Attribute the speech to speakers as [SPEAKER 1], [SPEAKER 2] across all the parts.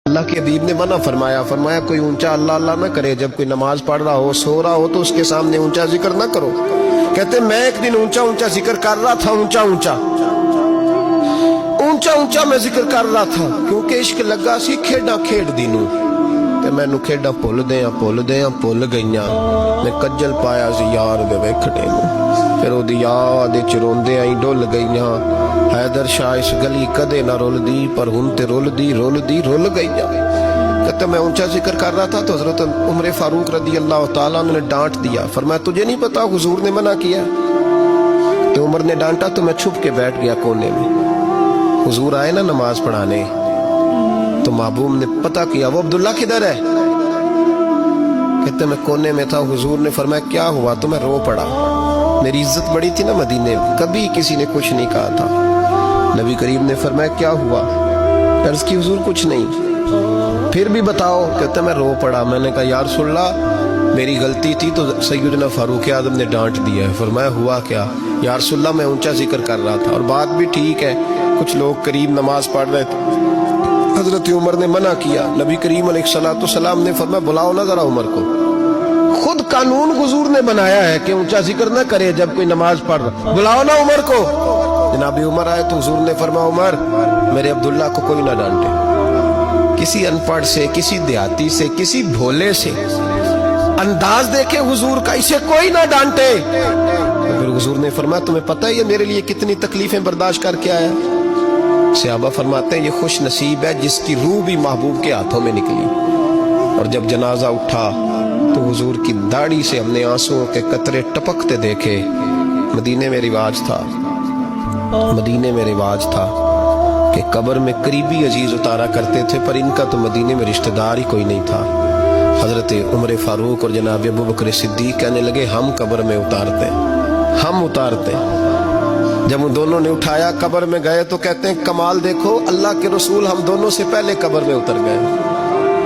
[SPEAKER 1] اللہ کے حبیب نے منع فرمایا، فرمایا کوئی اونچا اللہ اللہ نہ کرے، جب کوئی نماز پڑھ رہا ہو سو رہا ہو تو اس کے سامنے اونچا ذکر نہ کرو۔ کہتے میں ایک دن اونچا اونچا ذکر کر رہا تھا، اونچا اونچا میں ذکر کر رہا تھا، کیونکہ عشق لگا سی کھیڈا کھیڈ دینوں تے مینوں کھیڈا بھول گئیاں، میں کجل پایا سی یار دے ویکھنے نوں، پھر او دی یاد وچ روندے آئی ڈل گئیاں، حیدر شاہ اس گلی کدے نہ رول دی، پر ہن تے رول گئیاں۔ کہتے میں اونچا ذکر کر رہا تھا تو حضرت عمر فاروق رضی اللہ تعالیٰ عنہ نے ڈانٹ دیا، فرمایا تجھے نہیں پتا حضور نے منع کیا؟ تو عمر نے ڈانٹا تو میں چھپ کے بیٹھ گیا کونے میں۔ حضور آئے نا نماز پڑھانے تو محبوب نے پتہ کیا وہ عبداللہ کدھر ہے؟ کہتے میں کونے میں تھا، حضور نے فرمایا کیا ہوا؟ تو میں رو پڑا، میری عزت بڑی تھی نا مدینے میں، کبھی کسی نے کچھ نہیں کہا تھا۔ نبی کریم نے فرمایا کیا ہوا؟ عرض کی حضور کچھ نہیں۔ پھر بھی بتاؤ؟ کہتے میں رو پڑا، میں نے کہا یا رسول اللہ میری غلطی تھی تو سیدنا فاروق اعظم نے ڈانٹ دیا ہے۔ فرمایا ہوا کیا؟ یا رسول اللہ میں اونچا ذکر کر رہا تھا، اور بات بھی ٹھیک ہے، کچھ لوگ قریب نماز پڑھ رہے تھے، حضرت عمر نے منع کیا، نبی کریم علیہ السلام نے فرمایا بلاؤ نہ ذرا عمر کو، خود قانون حضور نے بنایا ہے کہ اونچا ذکر نہ کرے جب کوئی نماز پڑھ رہا، بلاؤ نا عمر کو۔ جناب عمر آئے تو حضور نے فرمایا عمر میرے عبداللہ کو کوئی نہ ڈانٹے، کسی ان پڑھ سے، کسی دیہاتی سے، کسی بھولے سے انداز دیکھے حضور کا، اسے کوئی نہ ڈانٹے۔ پھر حضور نے فرمایا تمہیں پتہ ہے یہ میرے لیے کتنی تکلیفیں برداشت کر کے آیا؟ صحابہ فرماتے ہیں یہ خوش نصیب ہے جس کی روح بھی محبوب کے ہاتھوں میں نکلی۔ اور جب جنازہ اٹھا تو حضور کی داڑھی سے ہم نے آنسوؤں کے قطرے ٹپکتے دیکھے۔ مدینے میں رواج تھا کہ قبر میں قریبی عزیز اتارا کرتے تھے، پر ان کا تو مدینے میں رشتہ دار ہی کوئی نہیں تھا۔ حضرت عمر فاروق اور جناب ابو بکر صدیق کہنے لگے ہم قبر میں اتارتے۔ جب ان دونوں نے اٹھایا قبر میں گئے تو کہتے ہیں کمال دیکھو اللہ کے رسول ہم دونوں سے پہلے قبر میں اتر گئے،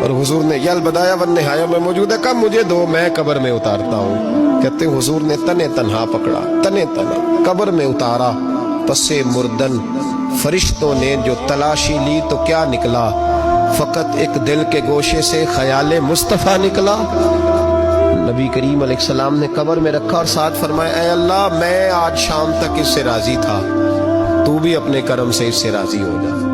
[SPEAKER 1] اور حضور نے یہ البدایہ والنہایہ میں موجود ہے، کہا مجھے دو میں قبر میں اتارتا ہوں۔ کہتے ہیں حضور نے تنے تنہا پکڑا، تنے تنہا قبر میں اتارا، پسے مردن فرشتوں نے جو تلاشی لی تو کیا نکلا؟ فقط ایک دل کے گوشے سے خیال مصطفیٰ نکلا۔ نبی کریم علیہ السلام نے قبر میں رکھا اور ساتھ فرمایا اے اللہ میں آج شام تک اس سے راضی تھا، تو بھی اپنے کرم سے اس سے راضی ہو جا۔